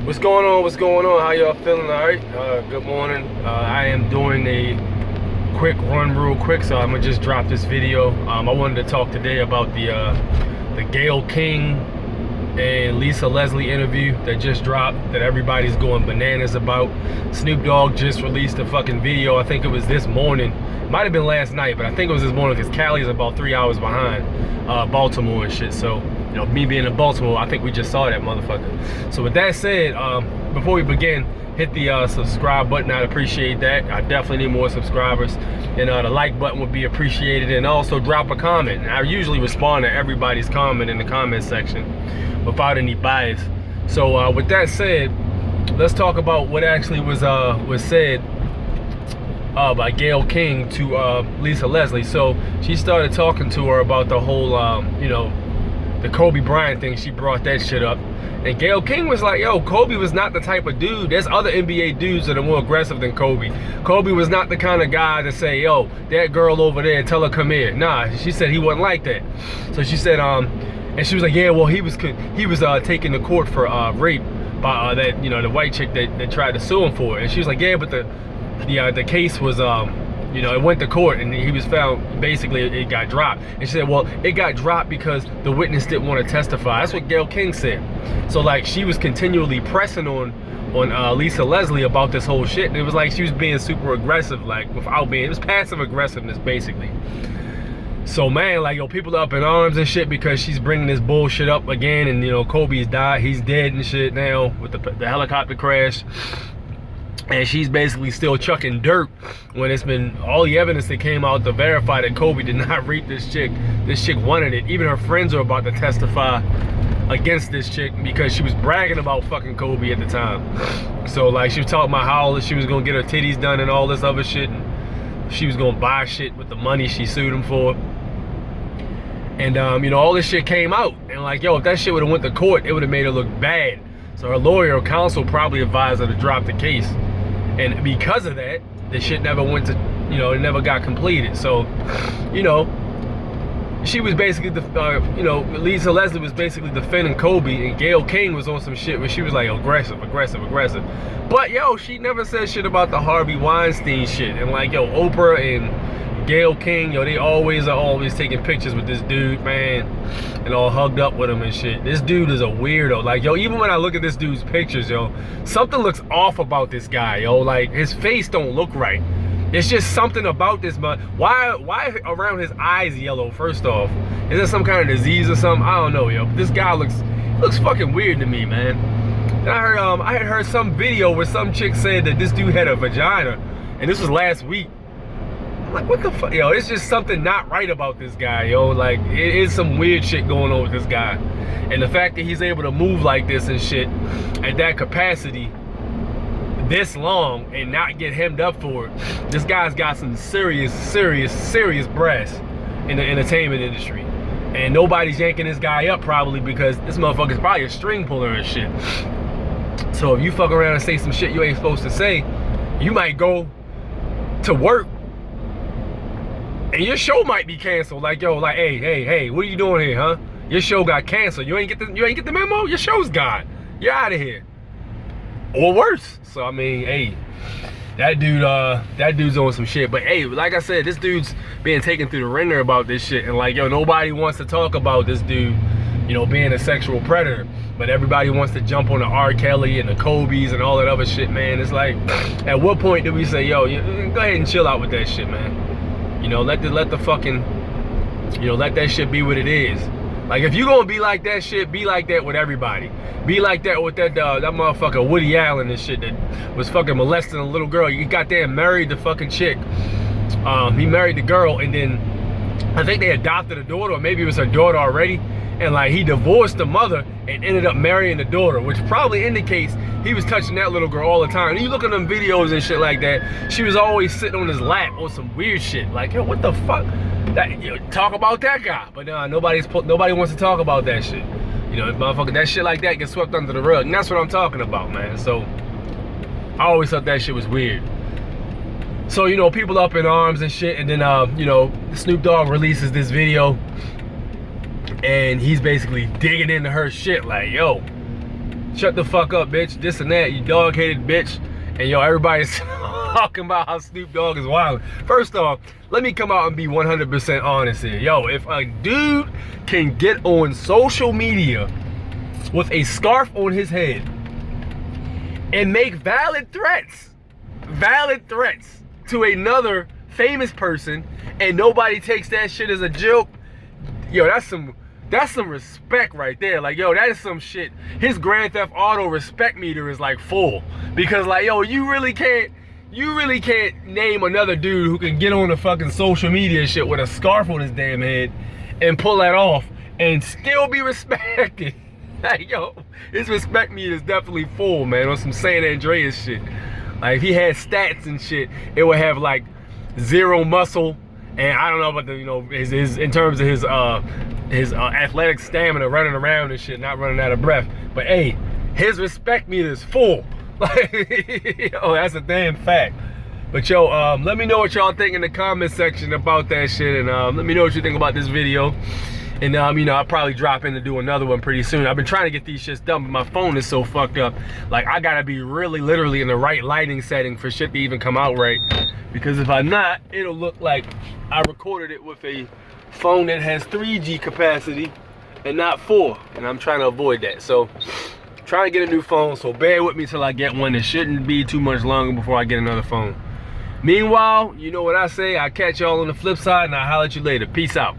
What's going on? What's going on? How y'all feeling? All right. Good morning. I am doing a quick run, real quick. So I'm gonna just drop this video. I wanted to talk today about the Gayle King and Lisa Leslie interview that just dropped, that everybody's going bananas about. Snoop Dogg just released a fucking video. I think it was this morning. Might have been last night, but I think it was this morning because Cali's about 3 hours behind Baltimore and shit. So, you know, me being in Baltimore, I think we just saw that motherfucker. So with that said, before we begin, hit the subscribe button. I'd appreciate that. I definitely need more subscribers. And the like button would be appreciated. And also drop a comment. I usually respond to everybody's comment in the comment section without any bias. So with that said, let's talk about what actually was said by Gayle King to Lisa Leslie. So she started talking to her about the whole, you know, the Kobe Bryant thing. She brought that shit up. And Gayle King was like, yo, Kobe was not the type of dude. There's other NBA dudes that are more aggressive than Kobe. Kobe was not the kind of guy to say, yo, that girl over there, tell her come here. Nah, she said he wasn't like that. So she said, and she was like, yeah, well, he was taken to court for rape by that, you know, the white chick that tried to sue him for it. And she was like, yeah, but the case was, you know, it went to court and he was found, basically it got dropped. And she said, well, it got dropped because the witness didn't want to testify. That's what Gayle King said. So like she was continually pressing on Lisa Leslie about this whole shit. And it was like she was being super aggressive, like without being, it was passive aggressiveness basically. So man, like, yo, people are up in arms and shit because she's bringing this bullshit up again. And you know, Kobe's died, he's dead and shit now with the helicopter crash. And she's basically still chucking dirt when it's been all the evidence that came out to verify that Kobe did not rape this chick. This chick wanted it. Even her friends are about to testify against this chick because she was bragging about fucking Kobe at the time. So like she was talking about how she was gonna get her titties done and all this other shit. And she was gonna buy shit with the money she sued him for. And you know, all this shit came out. And like, yo, if that shit would have went to court, it would have made her look bad. So her lawyer or counsel probably advised her to drop the case. And because of that, the shit never went to, you know, it never got completed. So, you know, she was basically, you know, Lisa Leslie was basically defending Kobe, and Gayle King was on some shit where she was like aggressive. But yo, she never said shit about the Harvey Weinstein shit. And like, yo, Oprah and Gayle King, yo, they are always taking pictures with this dude, man, and all hugged up with him and shit. This dude is a weirdo. Like, yo, even when I look at this dude's pictures, yo, something looks off about this guy, yo. Like, his face don't look right. It's just something about this man. Why around his eyes yellow, first off? Is there some kind of disease or something? I don't know, yo. But this guy looks fucking weird to me, man. And I had heard some video where some chick said that this dude had a vagina, and this was last week. I'm like, what the fuck? Yo, it's just something not right about this guy, yo. Like, it is some weird shit going on with this guy. And the fact that he's able to move like this and shit at that capacity this long and not get hemmed up for it, this guy's got some serious brass in the entertainment industry. And nobody's yanking this guy up probably because this motherfucker's probably a string puller and shit. So if you fuck around and say some shit you ain't supposed to say, you might go to work and your show might be canceled. Like, yo, like, hey, what are you doing here, huh? Your show got canceled. You ain't get the memo? Your show's gone. You're out of here. Or worse. So I mean, hey, that dude's on some shit. But hey, like I said, this dude's being taken through the ringer about this shit. And like, yo, nobody wants to talk about this dude, you know, being a sexual predator. But everybody wants to jump on the R. Kelly and the Kobe's and all that other shit, man. It's like, at what point do we say, yo, go ahead and chill out with that shit, man? You know, let the fucking, you know, let that shit be what it is. Like, if you gonna be like that shit, be like that with everybody. Be like that with that motherfucker Woody Allen and shit that was fucking molesting a little girl. You got there and married the fucking chick. He married the girl, and then I think they adopted a daughter, or maybe it was her daughter already. And like, he divorced the mother and ended up marrying the daughter, which probably indicates he was touching that little girl all the time. And you look at them videos and shit like that, she was always sitting on his lap on some weird shit. Like, yo, what the fuck? That, you know, talk about that guy. But nobody wants to talk about that shit. You know, motherfucker, that shit like that gets swept under the rug. And that's what I'm talking about, man. So I always thought that shit was weird. So, you know, people up in arms and shit. And then, you know, Snoop Dogg releases this video. And he's basically digging into her shit like, yo, shut the fuck up, bitch, this and that, you dog-hated bitch. And yo, everybody's talking about how Snoop Dogg is wild. First off, let me come out and be 100% honest here. Yo, if a dude can get on social media with a scarf on his head and make valid threats to another famous person, and nobody takes that shit as a joke, yo, that's some respect right there. Like, yo, that is some shit. His Grand Theft Auto respect meter is like full, because like, yo, you really can't name another dude who can get on the fucking social media shit with a scarf on his damn head and pull that off and still be respected. Like, yo, his respect meter is definitely full, man, on some San Andreas shit. Like, if he had stats and shit, it would have like 0 muscle, and I don't know about the, you know, his in terms of his athletic stamina, running around and shit, not running out of breath. But hey, his respect meter is full. Like, yo, that's a damn fact. But yo, let me know what y'all think in the comment section about that shit, and let me know what you think about this video. And you know, I'll probably drop in to do another one pretty soon. I've been trying to get these shits done, but my phone is so fucked up. Like, I gotta be really literally in the right lighting setting for shit to even come out right. Because if I'm not, it'll look like I recorded it with a phone that has 3G capacity and not 4. And I'm trying to avoid that. So, trying to get a new phone, so bear with me till I get one. It shouldn't be too much longer before I get another phone. Meanwhile, you know what I say, I'll catch y'all on the flip side, and I'll holler at you later. Peace out.